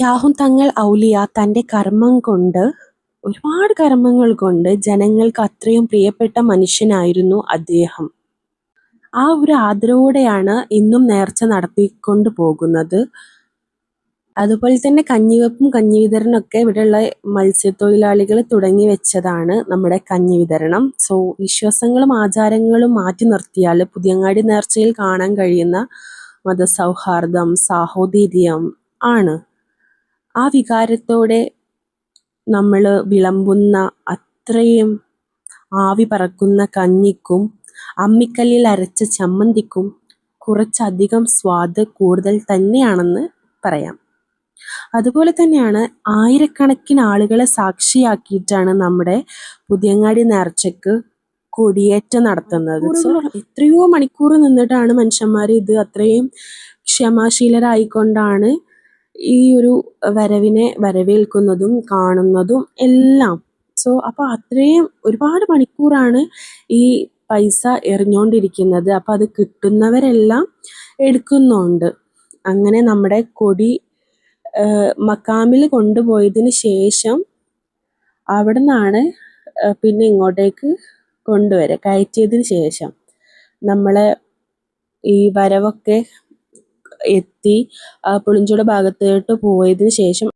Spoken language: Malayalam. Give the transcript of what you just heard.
യാഹു തങ്ങൾ ഔലിയ തൻ്റെ ഒരുപാട് കർമ്മങ്ങൾ കൊണ്ട് ജനങ്ങൾക്ക് അത്രയും പ്രിയപ്പെട്ട മനുഷ്യനായിരുന്നു അദ്ദേഹം. ആ ഒരു ആദരവോടെയാണ് ഇന്നും നേർച്ച നടത്തിക്കൊണ്ട് പോകുന്നത്. അതുപോലെ തന്നെ കഞ്ഞിവെപ്പും കഞ്ഞി വിതരണമൊക്കെ ഇവിടെയുള്ള മത്സ്യത്തൊഴിലാളികൾ തുടങ്ങി വെച്ചതാണ് നമ്മുടെ കഞ്ഞി വിതരണം. സോ വിശ്വാസങ്ങളും ആചാരങ്ങളും മാറ്റി നിർത്തിയാൽ പുതിയങ്ങാടി നേർച്ചയിൽ കാണാൻ കഴിയുന്ന മതസൗഹാർദ്ദം, സാഹോദര്യം ആണ്. ആ വികാരത്തോടെ നമ്മൾ വിളമ്പുന്ന അത്രയും ആവി പറക്കുന്ന കഞ്ഞിക്കും അമ്മിക്കല്ലിൽ അരച്ച ചമ്മന്തിക്കും കുറച്ചധികം സ്വാദ് കൂടുതൽ തന്നെയാണെന്ന് പറയാം. അതുപോലെ തന്നെയാണ് ആയിരക്കണക്കിന് ആളുകളെ സാക്ഷിയാക്കിയിട്ടാണ് നമ്മുടെ പുതിയങ്ങാടി നേർച്ചയ്ക്ക് കൊടിയേറ്റം നടത്തുന്നത്. എത്രയോ മണിക്കൂർ നിന്നിട്ടാണ് മനുഷ്യന്മാർ ഇത് അത്രയും ക്ഷമാശീലരായിക്കൊണ്ടാണ് ഈ ഒരു വരവിനെ വരവേൽക്കുന്നതും കാണുന്നതും എല്ലാം. അപ്പോൾ അത്രയും ഒരുപാട് മണിക്കൂറാണ് ഈ പൈസ എറിഞ്ഞുകൊണ്ടിരിക്കുന്നത്. അപ്പോൾ അത് കിട്ടുന്നവരെല്ലാം എടുക്കുന്നുണ്ട്. അങ്ങനെ നമ്മുടെ കൊടി മക്കാമിൽ കൊണ്ടുപോയതിന് ശേഷം അവിടെ നിന്നാണ് പിന്നെ ഇങ്ങോട്ടേക്ക് കയറ്റിയതിന് ശേഷം നമ്മളെ ഈ വരവൊക്കെ എത്തി പുളിഞ്ചോട് ഭാഗത്തോട്ട് പോയതിന് ശേഷം